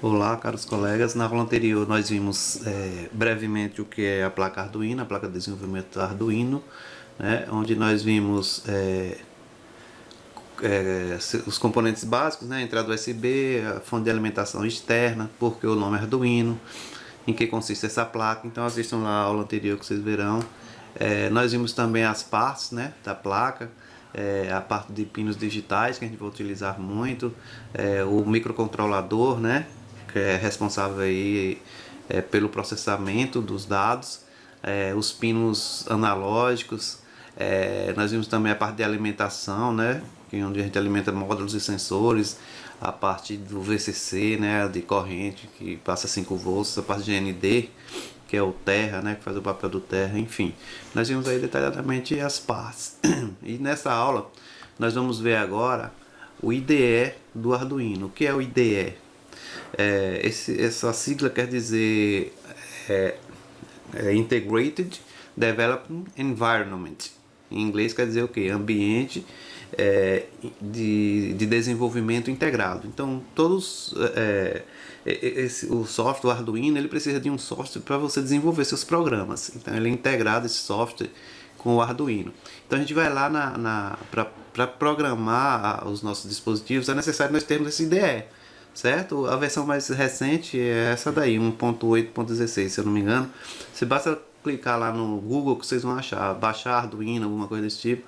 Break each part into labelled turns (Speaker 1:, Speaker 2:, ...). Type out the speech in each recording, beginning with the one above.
Speaker 1: Olá, caros colegas. Na aula anterior nós vimos brevemente o que é a placa Arduino, a placa de desenvolvimento Arduino, né, onde nós vimos os componentes básicos, né, a entrada USB, a fonte de alimentação externa, porque o nome é Arduino, em que consiste essa placa. Então assistam lá a aula anterior que vocês verão. Nós vimos também as partes, né, da placa, a parte de pinos digitais que a gente vai utilizar muito, o microcontrolador, né, que é responsável aí, pelo processamento dos dados, os pinos analógicos, nós vimos também a parte de alimentação, né, onde a gente alimenta módulos e sensores, a parte do VCC, né, de corrente que passa 5 volts, a parte de GND, que é o Terra, né, que faz o papel do Terra, enfim. Nós vimos aí detalhadamente as partes. E nessa aula nós vamos ver agora o IDE do Arduino. O que é o IDE? Essa sigla quer dizer Integrated Development Environment. Em inglês quer dizer o que? Ambiente de desenvolvimento integrado. Então, o software Arduino ele precisa de um software para você desenvolver seus programas. Então, ele é integrado esse software com o Arduino. Então, a gente vai lá para programar os nossos dispositivos, é necessário nós termos esse IDE. Certo? A versão mais recente é essa daí, 1.8.16, se eu não me engano. Você basta clicar lá no Google que vocês vão achar, baixar Arduino, alguma coisa desse tipo.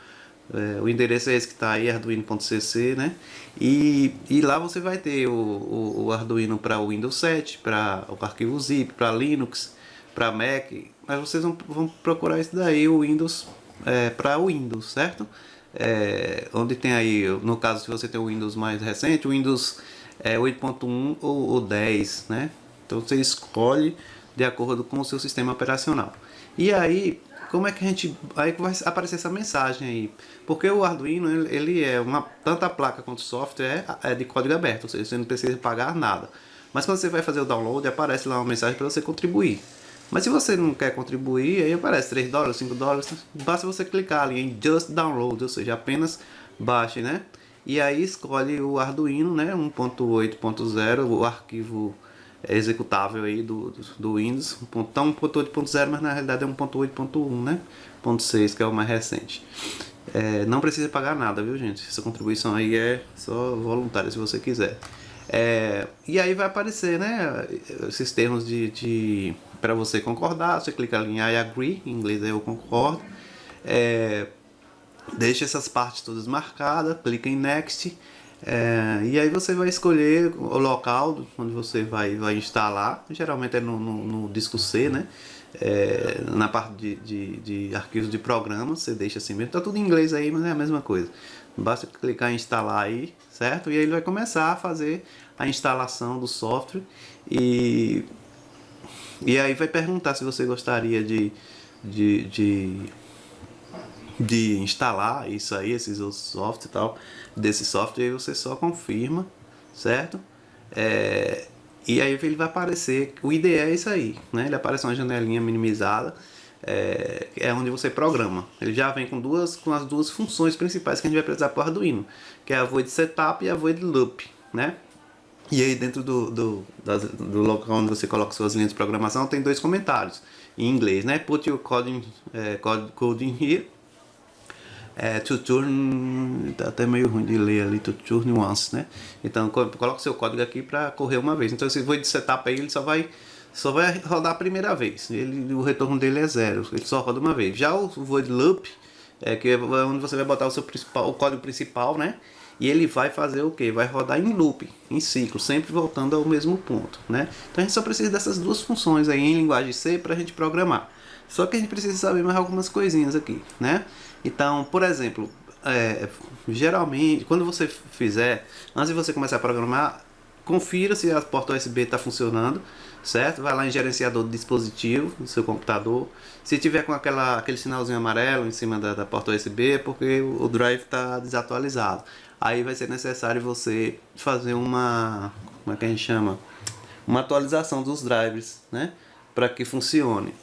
Speaker 1: O endereço é esse que está aí, arduino.cc, né? E lá você vai ter o Arduino para o Windows 7, para o arquivo zip, para Linux, para Mac. Mas vocês vão procurar esse daí, o Windows, para o Windows, certo? Onde tem aí, no caso, se você tem o Windows mais recente, o Windows 8.1 ou 10, né? Então você escolhe de acordo com o seu sistema operacional. E aí, como é que a gente... Aí vai aparecer essa mensagem aí. Porque o Arduino, ele é tanto a placa quanto o software é de código aberto, ou seja, você não precisa pagar nada. Mas quando você vai fazer o download, aparece lá uma mensagem para você contribuir. Mas se você não quer contribuir, aí aparece $3, $5, basta você clicar ali em Just Download, ou seja, apenas baixe, né? E aí escolhe o Arduino, né, 1.8.0, o arquivo executável aí do Windows, 1.8.0, mas na realidade é 1.8.1, né, 1.6, que é o mais recente. Não precisa pagar nada, viu, gente? Essa contribuição aí é só voluntária, se você quiser. E aí vai aparecer, né, esses termos para você concordar. Você clica ali em I agree, em inglês é eu concordo. Deixa essas partes todas marcadas, clica em Next, e aí você vai escolher o local onde você vai instalar. Geralmente é no disco C, né? Na parte de arquivos de programa, você deixa assim mesmo. Tá tudo em inglês aí, mas é a mesma coisa. Basta clicar em instalar aí, certo? E aí ele vai começar a fazer a instalação do software e aí vai perguntar se você gostaria de instalar isso aí, esses outros softwares e tal, desse software, aí você só confirma, certo? E aí ele vai aparecer, o IDE é isso aí, né? Ele aparece uma janelinha minimizada, onde você programa. Ele já vem com as duas funções principais que a gente vai precisar para o Arduino, que é a void setup e a void loop, né? E aí dentro do local onde você coloca suas linhas de programação tem dois comentários em inglês, né? Put your code in here. To turn, tá até meio ruim de ler ali, to turn once, né? Então coloca o seu código aqui para correr uma vez. Então esse void setup aí ele só vai rodar a primeira vez. O retorno dele é 0, ele só roda uma vez. Já o void loop que é onde você vai botar o código principal, né? E ele vai fazer o que? Vai rodar em loop, em ciclo, sempre voltando ao mesmo ponto, né? Então a gente só precisa dessas duas funções aí em linguagem C para a gente programar. Só que a gente precisa saber mais algumas coisinhas aqui, né? Então, por exemplo, geralmente, quando você fizer, antes de você começar a programar, confira se a porta USB está funcionando, certo? Vai lá em gerenciador de dispositivo do seu computador. Se tiver com aquele sinalzinho amarelo em cima da porta USB, é porque o drive está desatualizado. Aí vai ser necessário você fazer como é que a gente chama? Uma atualização dos drivers, né? Para que funcione.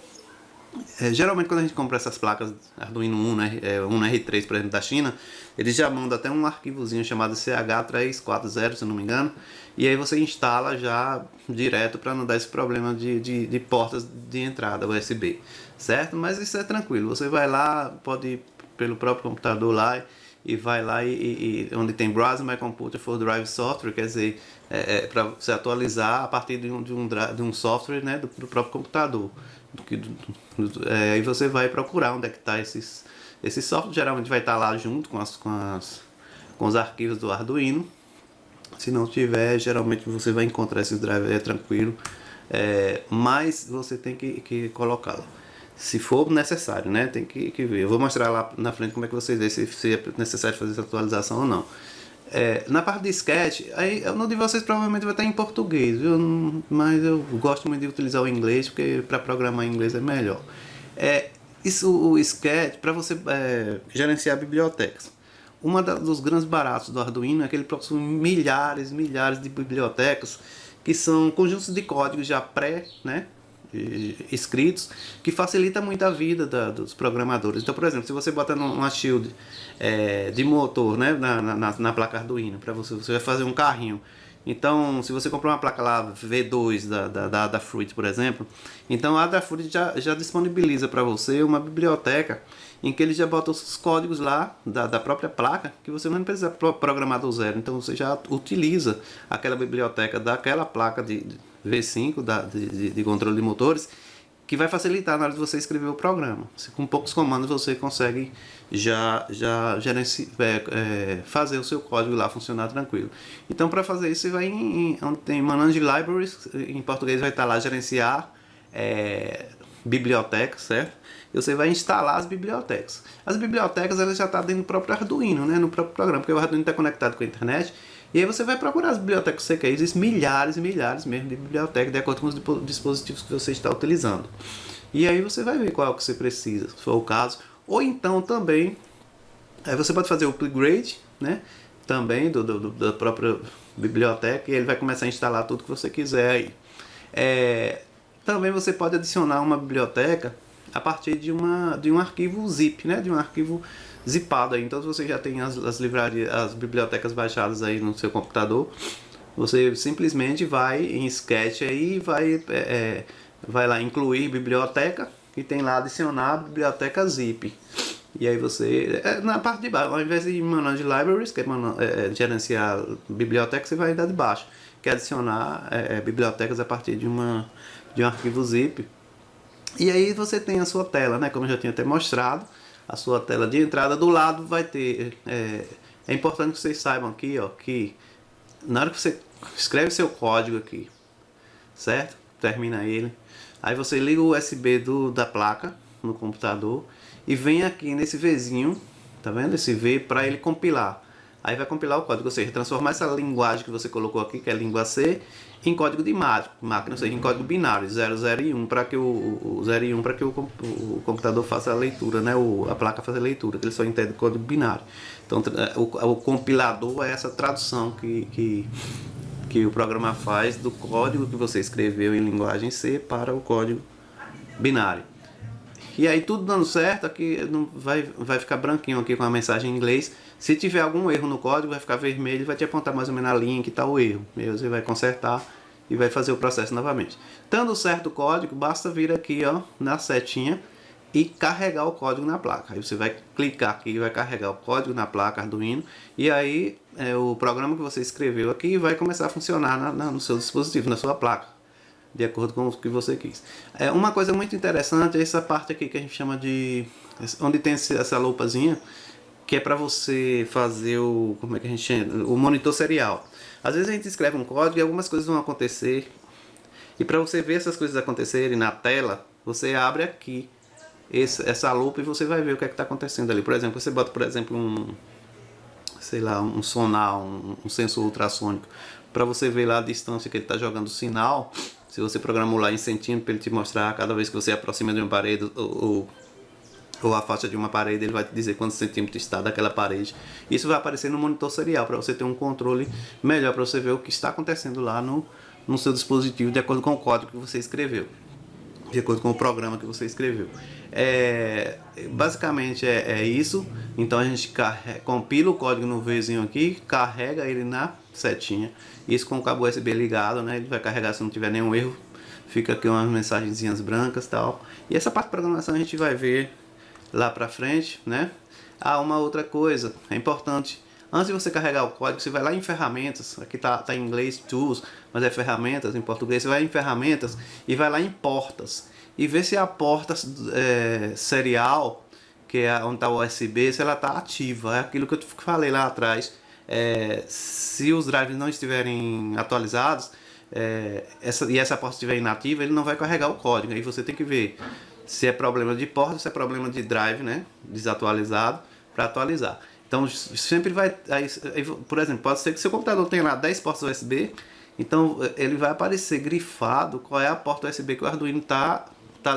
Speaker 1: Geralmente quando a gente compra essas placas Arduino Uno, Uno R3, por exemplo, da China, eles já mandam até um arquivozinho chamado CH340, se eu não me engano, e aí você instala já direto para não dar esse problema de portas de entrada USB, certo? Mas isso é tranquilo, você vai lá, pode ir pelo próprio computador lá e vai lá onde tem Browse My Computer for Drive Software, quer dizer, para você atualizar a partir de um software, né, do próprio computador. Aí você vai procurar onde é que está esse software, geralmente vai estar lá junto com os arquivos do Arduino. Se não tiver, geralmente você vai encontrar esses drivers, é tranquilo, mas você tem que colocá-lo. Se for necessário, né? Tem que ver. Eu vou mostrar lá na frente como é que vocês veem se é necessário fazer essa atualização ou não. Na parte de Sketch, aí no de vocês provavelmente vai estar em português, viu? Mas eu gosto muito de utilizar o inglês, porque para programar em inglês é melhor. O Sketch, para você gerenciar bibliotecas. Dos grandes baratos do Arduino é que ele possui milhares de bibliotecas, que são conjuntos de códigos já né, escritos, que facilita muito a vida dos programadores. Então, por exemplo, se você bota uma shield de motor, né, na placa Arduino, para você vai fazer um carrinho. Então, se você comprar uma placa lá V2 da Adafruit, por exemplo, então a Adafruit já disponibiliza para você uma biblioteca em que ele já bota os códigos lá da própria placa, que você não precisa programar do zero. Então você já utiliza aquela biblioteca daquela placa de V5 de controle de motores, que vai facilitar na hora de você escrever o programa. Com poucos comandos você consegue já fazer o seu código lá funcionar tranquilo. Então, para fazer isso, você vai onde tem Manage Libraries, em português vai estar lá gerenciar bibliotecas, certo? E você vai instalar as bibliotecas. As bibliotecas elas já estão dentro do próprio Arduino, né? No próprio programa, porque o Arduino está conectado com a internet. E aí você vai procurar as bibliotecas CK, existem milhares e milhares mesmo de bibliotecas, de acordo com os dispositivos que você está utilizando. E aí você vai ver qual que você precisa, se for o caso. Ou então também, aí você pode fazer o upgrade, né? Também da própria biblioteca, e ele vai começar a instalar tudo que você quiser aí. Também você pode adicionar uma biblioteca a partir de um arquivo zip, né? De um arquivo zipado aí. Então, se você já tem as livrarias, as bibliotecas baixadas aí no seu computador, você simplesmente vai em Sketch aí e vai lá incluir biblioteca e tem lá adicionar a biblioteca zip. E aí você, na parte de baixo, ao invés de Manage Libraries, que é gerenciar bibliotecas, você vai dar de baixo, que é adicionar bibliotecas a partir de um arquivo zip. E aí você tem a sua tela, né? Como eu já tinha até mostrado, a sua tela de entrada do lado vai ter. É importante que vocês saibam aqui, ó, que na hora que você escreve seu código aqui, certo? Termina ele. Aí você liga o USB da placa no computador e vem aqui nesse Vzinho, tá vendo? Esse V para ele compilar. Aí vai compilar o código, ou seja, transformar essa linguagem que você colocou aqui, que é a língua C, em código de máquina, ou seja, em código binário, 00 e 1, para que o 0 e 1 para que o computador faça a leitura, né? A placa faça a leitura, que ele só entende código binário. Então, o compilador é essa tradução que o programa faz do código que você escreveu em linguagem C para o código binário. E aí tudo dando certo, aqui vai ficar branquinho aqui com a mensagem em inglês. Se tiver algum erro no código, vai ficar vermelho e vai te apontar mais ou menos a linha que está o erro. E aí você vai consertar e vai fazer o processo novamente. Dando certo o código, basta vir aqui, ó, na setinha e carregar o código na placa. Aí você vai clicar aqui e vai carregar o código na placa Arduino. E aí o programa que você escreveu aqui vai começar a funcionar no seu dispositivo, na sua placa, de acordo com o que você quis. Uma coisa muito interessante é essa parte aqui que a gente chama de... onde tem essa lupazinha, que é para você fazer como é que a gente chama? O monitor serial. Às vezes a gente escreve um código e algumas coisas vão acontecer. E para você ver essas coisas acontecerem na tela, você abre aqui essa lupa e você vai ver o que é que está acontecendo ali. Por exemplo, você bota, por exemplo, um sonar, um sensor ultrassônico, para você ver lá a distância que ele está jogando o sinal. Se você programou lá em centímetros, para ele te mostrar cada vez que você aproxima de uma parede ou afasta de uma parede, ele vai te dizer quantos centímetros está daquela parede. Isso vai aparecer no monitor serial, para você ter um controle melhor, para você ver o que está acontecendo lá no seu dispositivo, de acordo com o código que você escreveu. de acordo com o programa que você escreveu. Basicamente é isso. Então a gente compila o código no Vzinho aqui, carrega ele na setinha. Isso com o cabo USB ligado, né? Ele vai carregar se não tiver nenhum erro. Fica aqui umas mensagenzinhas brancas e tal. E essa parte de programação a gente vai ver lá pra frente, né? Uma outra coisa é importante. Antes de você carregar o código, você vai lá em ferramentas. Aqui tá em inglês tools, mas é ferramentas em português. Você vai em ferramentas e vai lá em portas. E vê se a porta serial, que é onde está o USB, se ela está ativa. É aquilo que eu falei lá atrás. Se os drives não estiverem atualizados, e essa porta estiver inativa, ele não vai carregar o código. Aí você tem que ver se é problema de porta, se é problema de drive, né, desatualizado, para atualizar. Então sempre vai, por exemplo, pode ser que seu computador tenha lá 10 portas USB, então ele vai aparecer grifado qual é a porta USB que o Arduino tá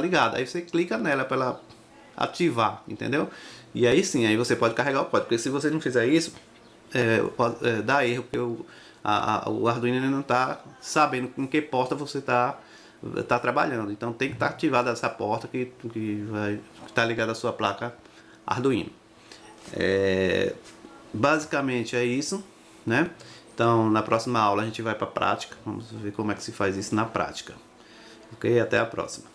Speaker 1: ligado. Aí você clica nela para ela ativar, entendeu? E aí sim, aí você pode carregar o código, porque se você não fizer isso, dá erro, porque o Arduino ele não está sabendo em que porta você está trabalhando. Então tem que estar ativada essa porta que vai estar ligada à sua placa Arduino. Basicamente é isso, né? Então na próxima aula a gente vai para a prática. Vamos ver como é que se faz isso na prática. Ok? Até a próxima.